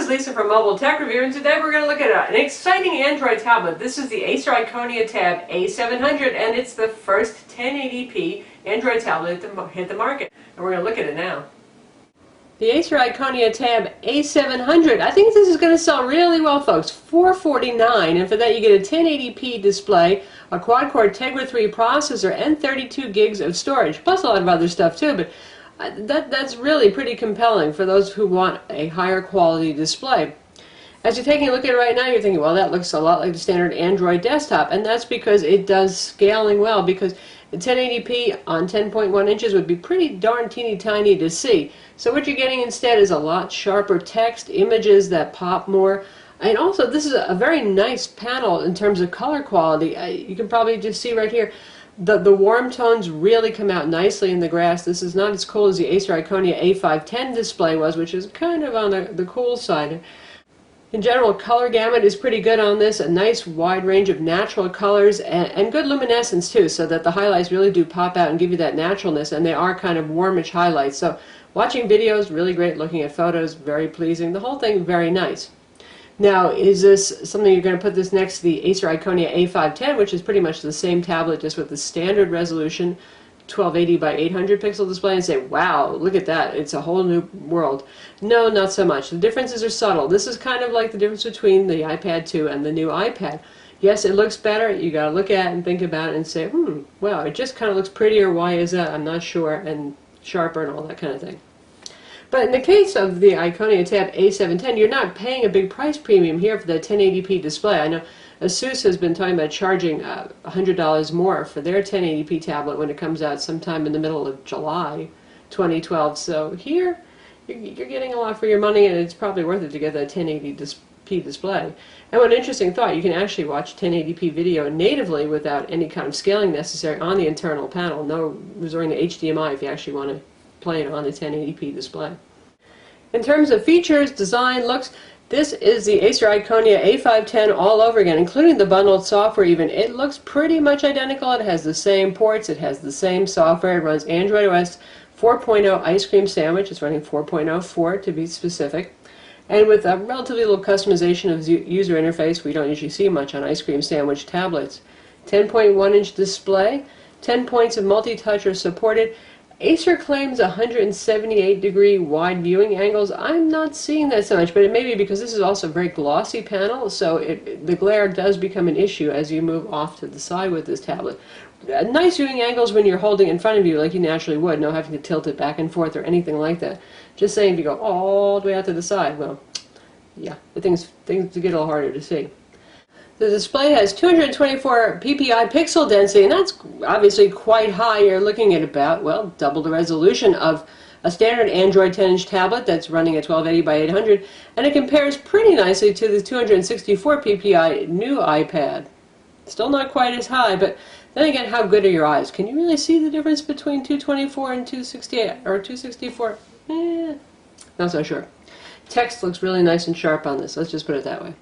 is Lisa from Mobile Tech Review, and today we're going to look at an exciting Android tablet. This is the Acer Iconia Tab A700, and it's the first 1080p Android tablet to hit the market. And we're going to look at it now. The Acer Iconia Tab A700. I think this is going to sell really well, folks. $449, and for that you get a 1080p display, a quad-core Tegra 3 processor, and 32 gigs of storage, plus a lot of other stuff too. But that's really pretty compelling for those who want a higher quality display. As you're taking a look at it right now, you're thinking, well, that looks a lot like the standard Android desktop, and that's because it does scaling well, because the 1080p on 10.1 inches would be pretty darn teeny tiny to see. So what you're getting instead is a lot sharper text, images that pop more, and also this is a very nice panel in terms of color quality. You can probably just see right here, the warm tones really come out nicely in the grass. This is not as cool as the Acer Iconia A510 display was, which is kind of on the cool side. In general, color gamut is pretty good on this, a nice wide range of natural colors and good luminescence too, so that the highlights really do pop out and give you that naturalness, and they are kind of warmish highlights. So watching videos, really great. Looking at photos, very pleasing. The whole thing, very nice. Now, is this something you're going to put this next to the Acer Iconia A510, which is pretty much the same tablet, just with the standard resolution 1280 by 800 pixel display, and say, wow, look at that, it's a whole new world? No, not so much. The differences are subtle. This is kind of like the difference between the iPad 2 and the new iPad. Yes, it looks better. You got to look at it and think about it and say, wow, it just kind of looks prettier. Why is that? I'm not sure, and sharper and all that kind of thing. But in the case of the Iconia Tab A710, you're not paying a big price premium here for the 1080p display. I know Acer has been talking about charging $100 more for their 1080p tablet when it comes out sometime in the middle of July 2012. So here, you're getting a lot for your money, and it's probably worth it to get that 1080p display. And one interesting thought, you can actually watch 1080p video natively without any kind of scaling necessary on the internal panel. No resorting to HDMI if you actually want to play it on the 1080p display. In terms of features, design, looks, this is the Acer Iconia A510 all over again, including the bundled software even. It looks pretty much identical. It has the same ports, it has the same software, it runs Android OS 4.0 Ice Cream Sandwich. It's running 4.04 to be specific. And with a relatively little customization of the user interface, we don't usually see much on Ice Cream Sandwich tablets. 10.1-inch display, 10 points of multi-touch are supported. Acer claims 178-degree wide viewing angles. I'm not seeing that so much, but it may be because this is also a very glossy panel, so the glare does become an issue as you move off to the side with this tablet. Nice viewing angles when you're holding in front of you like you naturally would, no having to tilt it back and forth or anything like that. Just saying, if you go all the way out to the side, well, yeah, things get a little harder to see. The display has 224 ppi pixel density, and that's obviously quite high. You're looking at about, well, double the resolution of a standard Android 10-inch tablet that's running at 1280 by 800, and it compares pretty nicely to the 264 ppi new iPad. Still not quite as high, but then again, how good are your eyes? Can you really see the difference between 224 and 268 or 264? Not so sure. Text looks really nice and sharp on this. Let's just put it that way.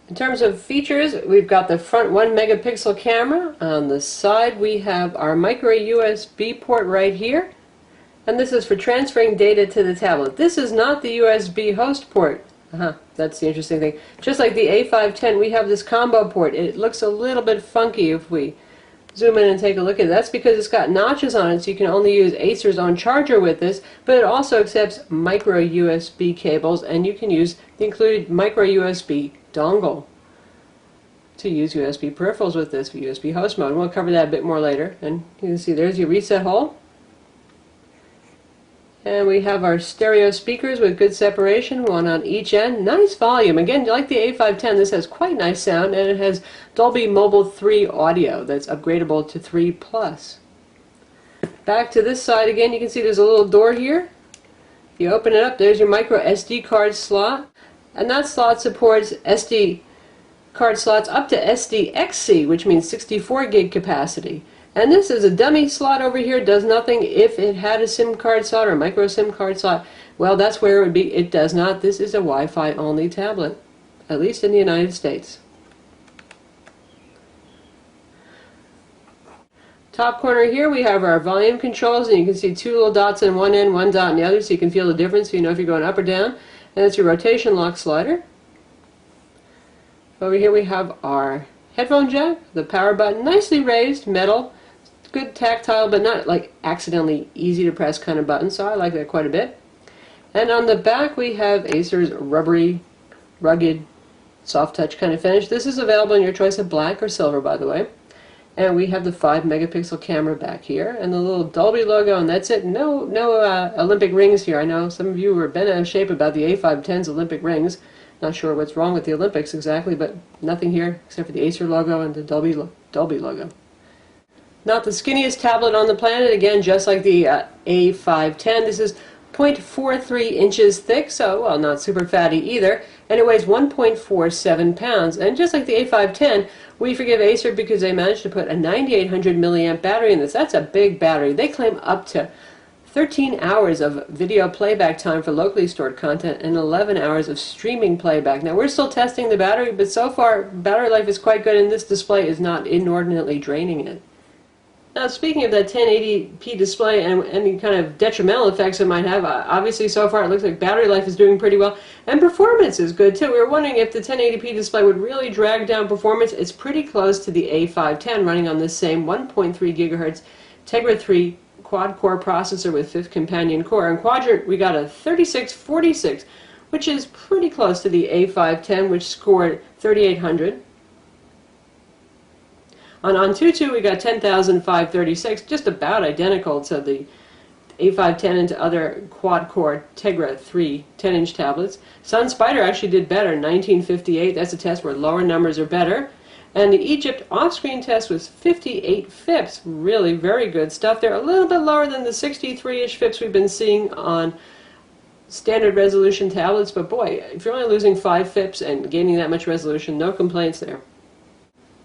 In terms of features, we've got the front 1 megapixel camera. On the side we have our micro USB port right here, and this is for transferring data to the tablet. This is not the USB host port. That's the interesting thing. Just like the A510, we have this combo port. It looks a little bit funky if we zoom in and take a look at it. That's because it's got notches on it, so you can only use Acer's own charger with this, but it also accepts micro USB cables, and you can use the included micro USB dongle to use USB peripherals with this USB host mode. We'll cover that a bit more later. And you can see there's your reset hole. And we have our stereo speakers with good separation, one on each end. Nice volume. Again, like the A510, this has quite nice sound, and it has Dolby Mobile 3 audio that's upgradable to 3+. Back to this side again, you can see there's a little door here. If you open it up, there's your micro SD card slot. And that slot supports SD card slots up to SDXC, which means 64 gig capacity. And this is a dummy slot over here, does nothing. If it had a SIM card slot or a micro SIM card slot, well, that's where it would be. It does not. This is a Wi-Fi only tablet, at least in the United States. Top corner here we have our volume controls, and you can see two little dots on one end, one dot on the other, so you can feel the difference so you know if you're going up or down. And it's your rotation lock slider. Over here we have our headphone jack, the power button, nicely raised, metal, good tactile, but not like accidentally easy to press kind of button, so I like that quite a bit. And on the back we have Acer's rubbery, rugged, soft touch kind of finish. This is available in your choice of black or silver, by the way. And we have the 5 megapixel camera back here, and the little Dolby logo, and that's it. No Olympic rings here. I know some of you were bent out of shape about the A510's Olympic rings. Not sure what's wrong with the Olympics exactly, but nothing here except for the Acer logo and the Dolby logo. Not the skinniest tablet on the planet, again, just like the A510. This is 0.43 inches thick, so, well, not super fatty either, and it weighs 1.47 pounds. And just like the A510, we forgive Acer because they managed to put a 9800 milliamp battery in this. That's a big battery. They claim up to 13 hours of video playback time for locally stored content and 11 hours of streaming playback. Now, we're still testing the battery, but so far, battery life is quite good, and this display is not inordinately draining it. Now, speaking of that 1080p display and any kind of detrimental effects it might have, obviously so far it looks like battery life is doing pretty well, and performance is good too. We were wondering if the 1080p display would really drag down performance. It's pretty close to the A510, running on this same 1.3 gigahertz Tegra 3 quad-core processor with 5th companion core. In quadrant, we got a 3646, which is pretty close to the A510, which scored 3800. On Antutu, we got 10,536, just about identical to the A510 and to other quad-core Tegra 3 10-inch tablets. SunSpider actually did better, 1958. That's a test where lower numbers are better. And the Egypt off-screen test was 58 FIPS. Really very good stuff there. A little bit lower than the 63-ish FIPS we've been seeing on standard resolution tablets, but boy, if you're only losing 5 FIPS and gaining that much resolution, no complaints there.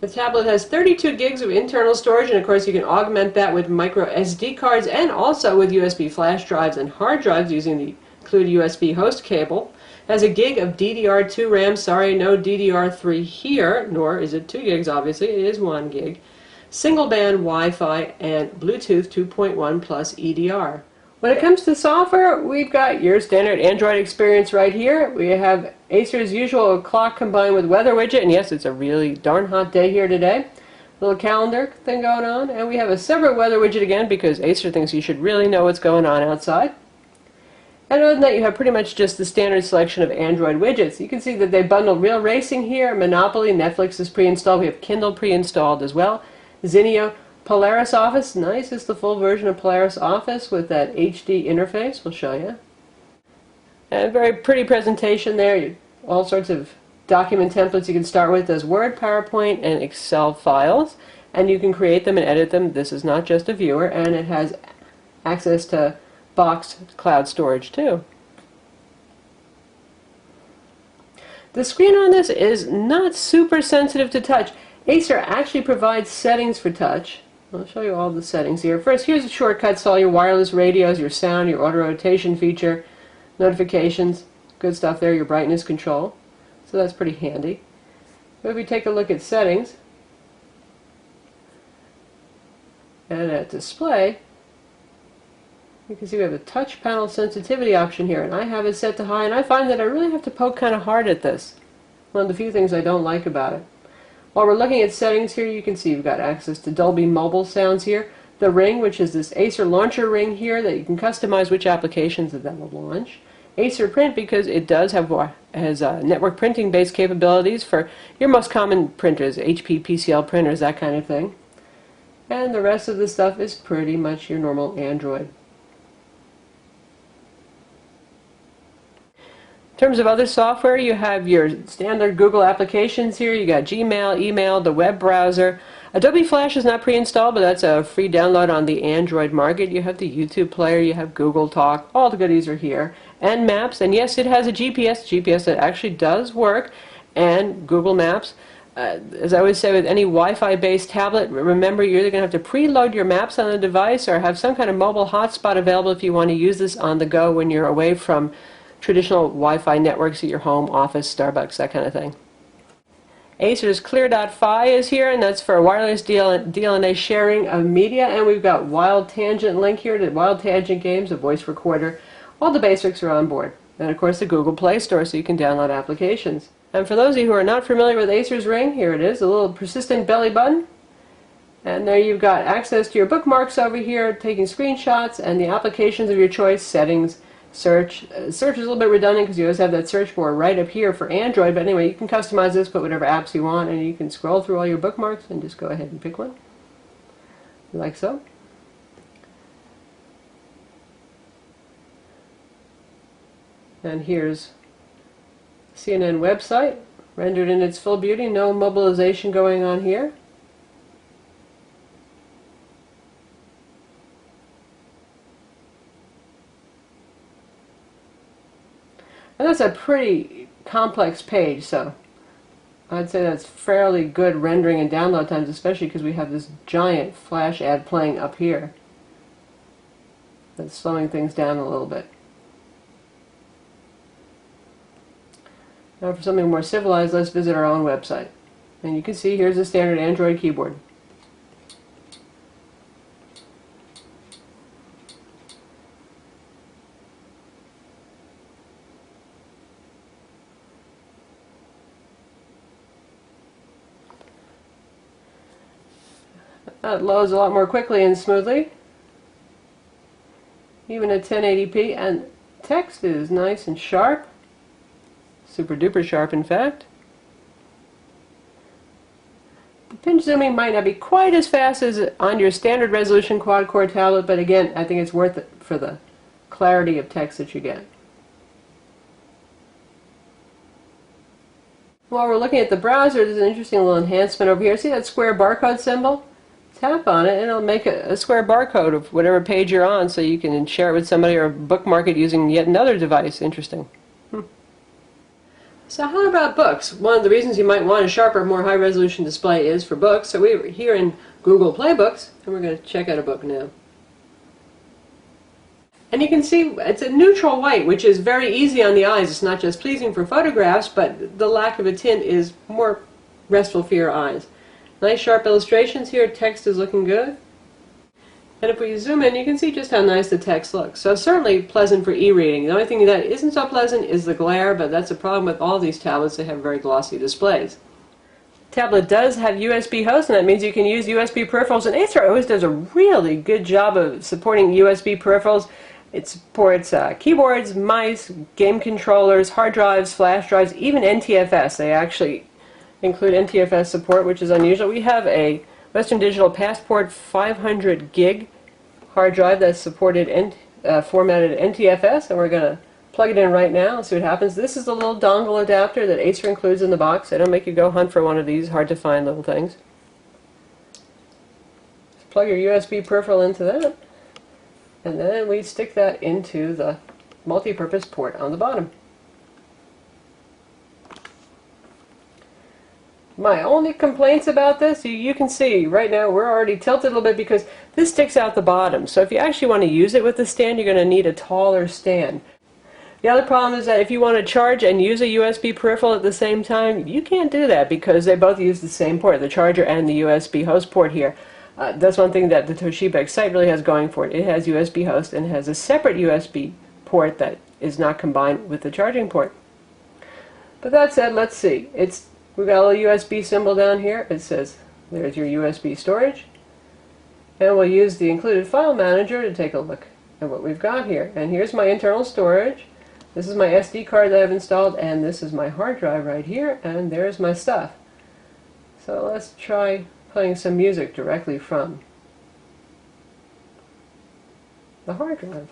The tablet has 32 gigs of internal storage, and of course you can augment that with micro SD cards and also with USB flash drives and hard drives using the included USB host cable. It has a gig of DDR2 RAM. Sorry, no DDR3 here, nor is it 2 gigs obviously, it is 1 gig. Single band Wi-Fi and Bluetooth 2.1 plus EDR. When it comes to software, we've got your standard Android experience right here. We have Acer's usual clock combined with weather widget, and yes, it's a really darn hot day here today. Little calendar thing going on, and we have a separate weather widget again because Acer thinks you should really know what's going on outside. And other than that, you have pretty much just the standard selection of Android widgets. You can see that they bundle Real Racing here, Monopoly, Netflix is pre-installed, we have Kindle pre-installed as well, Zinio, Polaris Office, nice, it's the full version of Polaris Office with that HD interface, we'll show you. And a very pretty presentation there, all sorts of document templates you can start with as Word, PowerPoint, and Excel files, and you can create them and edit them. This is not just a viewer, and it has access to boxed cloud storage too. The screen on this is not super sensitive to touch. Acer actually provides settings for touch. I'll show you all the settings here. First, here's a shortcut to all your wireless radios, your sound, your auto rotation feature, notifications, good stuff there, your brightness control. So that's pretty handy. But if we take a look at settings and at display, you can see we have a touch panel sensitivity option here, and I have it set to high, and I find that I really have to poke kind of hard at this. One of the few things I don't like about it. While we're looking at settings here, you can see you've got access to Dolby Mobile sounds here. The ring, which is this Acer launcher ring here that you can customize which applications that will launch. Acer Print, because it does have network printing based capabilities for your most common printers, HP, PCL printers, that kind of thing. And the rest of the stuff is pretty much your normal Android. In terms of other software, you have your standard Google applications here. You got Gmail, email, the web browser. Adobe Flash is not pre-installed, but that's a free download on the Android market. You have the YouTube player, you have Google Talk, all the goodies are here. And Maps, and yes, it has a GPS that actually does work, and Google Maps. As I always say with any Wi-Fi based tablet, remember you're either going to have to preload your maps on the device or have some kind of mobile hotspot available if you want to use this on the go when you're away from traditional Wi-Fi networks at your home, office, Starbucks, that kind of thing. Acer's Clear.fi is here, and that's for wireless DLNA sharing of media, and we've got Wild Tangent link here to Wild Tangent Games, a voice recorder. All the basics are on board. And of course the Google Play Store so you can download applications. And for those of you who are not familiar with Acer's Ring, here it is, a little persistent belly button. And there you've got access to your bookmarks over here, taking screenshots, and the applications of your choice, settings, search. Search is a little bit redundant because you always have that search bar right up here for Android, but anyway, you can customize this, put whatever apps you want, and you can scroll through all your bookmarks and just go ahead and pick one, like so. And here's CNN website, rendered in its full beauty, no mobilization going on here. And that's a pretty complex page, so I'd say that's fairly good rendering and download times, especially because we have this giant flash ad playing up here. That's slowing things down a little bit. Now for something more civilized, let's visit our own website. And you can see here's the standard Android keyboard. That loads a lot more quickly and smoothly, even at 1080p, and text is nice and sharp, super duper sharp in fact. The pinch zooming might not be quite as fast as on your standard resolution quad-core tablet, but again, I think it's worth it for the clarity of text that you get. While we're looking at the browser, there's an interesting little enhancement over here. See that square barcode symbol? Tap on it and it'll make a square barcode of whatever page you're on so you can share it with somebody or bookmark it using yet another device. Interesting. So how about books? One of the reasons you might want a sharper, more high-resolution display is for books. So we're here in Google Play Books, and we're going to check out a book now. And you can see it's a neutral white, which is very easy on the eyes. It's not just pleasing for photographs, but the lack of a tint is more restful for your eyes. Nice sharp illustrations here, text is looking good. And if we zoom in, you can see just how nice the text looks. So certainly pleasant for e-reading. The only thing that isn't so pleasant is the glare, but that's a problem with all these tablets. They have very glossy displays. The tablet does have USB host, and that means you can use USB peripherals. And Acer always does a really good job of supporting USB peripherals. It supports keyboards, mice, game controllers, hard drives, flash drives, even NTFS. They actually include NTFS support, which is unusual. We have a Western Digital Passport 500 gig hard drive that's supported formatted NTFS, and we're going to plug it in right now and see what happens. This is the little dongle adapter that Acer includes in the box. They don't make you go hunt for one of these hard to find little things. Just plug your USB peripheral into that, and then we stick that into the multi-purpose port on the bottom. My only complaints about this, you can see right now we're already tilted a little bit because this sticks out the bottom. So if you actually want to use it with the stand, you're going to need a taller stand. The other problem is that if you want to charge and use a USB peripheral at the same time, you can't do that because they both use the same port, the charger and the USB host port here. That's one thing that the Toshiba Excite really has going for it. It has USB host and has a separate USB port that is not combined with the charging port. But that said, let's see. We've got a little USB symbol down here. It says there's your USB storage. And we'll use the included file manager to take a look at what we've got here. And here's my internal storage. This is my SD card that I've installed, and this is my hard drive right here, and there's my stuff. So let's try playing some music directly from the hard drive.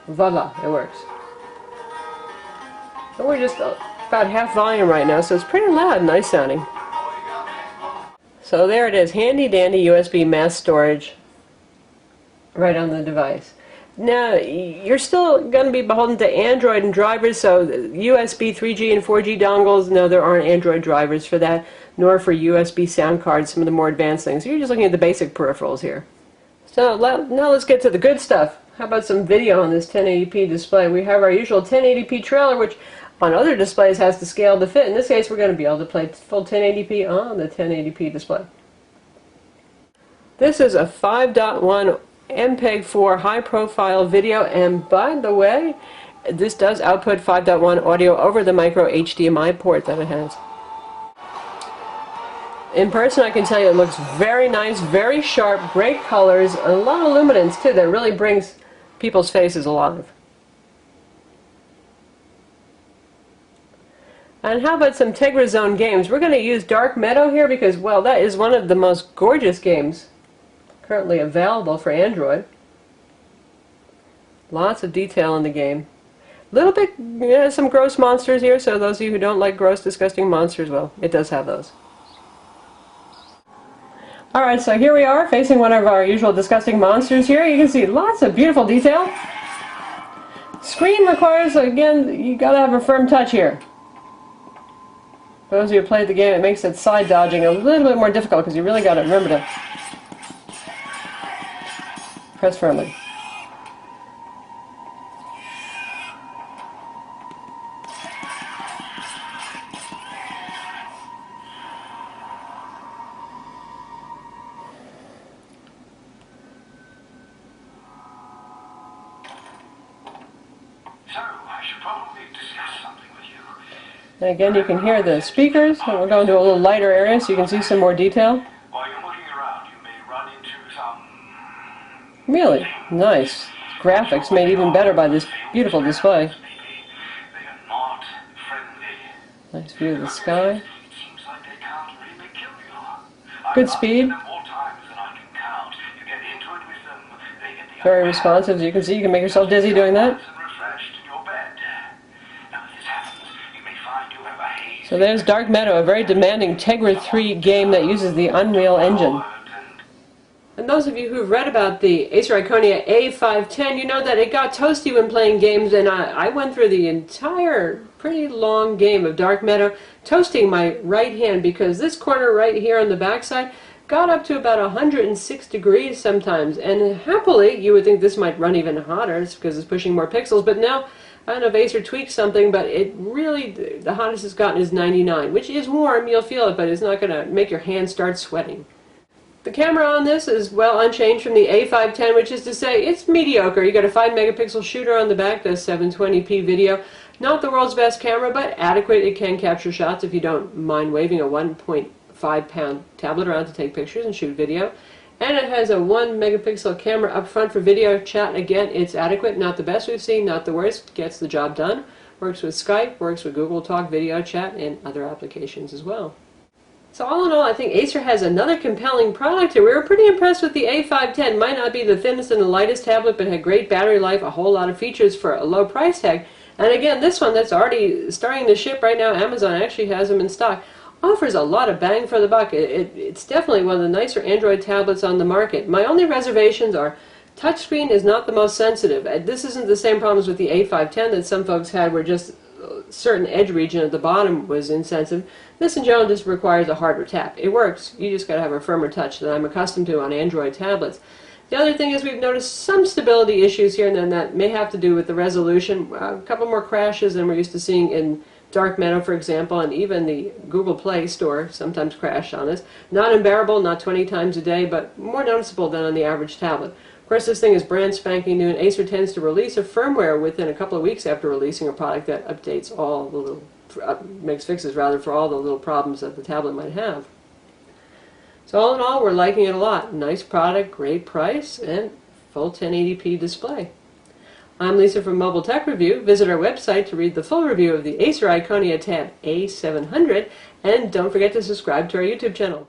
Voila, it works. And we're just about half volume right now, so it's pretty loud and nice sounding. So there it is, handy dandy USB mass storage right on the device. Now, you're still going to be beholden to Android and drivers, so USB 3G and 4G dongles, no, there aren't Android drivers for that, nor for USB sound cards, some of the more advanced things. So you're just looking at the basic peripherals here. So now let's get to the good stuff. How about some video on this 1080p display? We have our usual 1080p trailer, which on other displays has to scale to fit. In this case, we're going to be able to play full 1080p on the 1080p display. This is a 5.1 MPEG-4 high-profile video, and by the way, this does output 5.1 audio over the micro HDMI port that it has. In person, I can tell you it looks very nice, very sharp, great colors, a lot of luminance too that really brings people's faces alive. And how about some Tegra Zone games? We're going to use Dark Meadow here because, well, that is one of the most gorgeous games currently available for Android. Lots of detail in the game. A little bit, yeah, some gross monsters here, so those of you who don't like gross, disgusting monsters, well, it does have those. Alright, so here we are facing one of our usual disgusting monsters here. You can see lots of beautiful detail. Screen requires, again, you gotta have a firm touch here. For those of you who played the game, it makes it side dodging a little bit more difficult because you really gotta remember to press firmly. So, I should probably discuss something with you. And again, you can hear the speakers. We're going to a little lighter area so you can see some more detail. While you're looking around, you may run into some... Really nice. Graphics made even better by this beautiful display. Maybe they are not friendly. Nice view of the sky. It seems like they can't really kill you. Good speed. I've more times than I can count. You get into it with them, they get the Very responsive. As you can see, you can make yourself dizzy doing that. So there's Dark Meadow, a very demanding Tegra 3 game that uses the Unreal Engine. And those of you who've read about the Acer Iconia A700, you know that it got toasty when playing games, and I went through the entire pretty long game of Dark Meadow toasting my right hand because this corner right here on the backside got up to about 106 degrees sometimes, and happily you would think this might run even hotter because it's pushing more pixels, but no. I don't know if Acer tweaked something, but it really, the hottest it's gotten is 99, which is warm, you'll feel it, but it's not going to make your hands start sweating. The camera on this is, well, unchanged from the A700, which is to say, it's mediocre. You got a 5 megapixel shooter on the back, does 720p video. Not the world's best camera, but adequate. It can capture shots if you don't mind waving a 1.5 pound tablet around to take pictures and shoot video. And it has a 1 megapixel camera up front for video chat. Again, it's adequate. Not the best we've seen, not the worst. Gets the job done. Works with Skype, works with Google Talk video chat, and other applications as well. So all in all, I think Acer has another compelling product here. We were pretty impressed with the A700. Might not be the thinnest and the lightest tablet, but had great battery life, a whole lot of features for a low price tag. And again, this one that's already starting to ship right now, Amazon actually has them in stock, offers a lot of bang for the buck. It's definitely one of the nicer Android tablets on the market. My only reservations are touchscreen is not the most sensitive. This isn't the same problems with the A700 that some folks had where just a certain edge region at the bottom was insensitive. This in general just requires a harder tap. It works. You just got to have a firmer touch that I'm accustomed to on Android tablets. The other thing is we've noticed some stability issues here, and then that may have to do with the resolution. A couple more crashes than we're used to seeing in Dark Meadow, for example, and even the Google Play Store sometimes crash on this. Not unbearable, not 20 times a day, but more noticeable than on the average tablet. Of course, this thing is brand spanking new, and Acer tends to release a firmware within a couple of weeks after releasing a product that updates all the little, makes fixes rather for all the little problems that the tablet might have. So all in all, we're liking it a lot. Nice product, great price, and full 1080p display. I'm Lisa from Mobile Tech Review. Visit our website to read the full review of the Acer Iconia Tab A700, and don't forget to subscribe to our YouTube channel.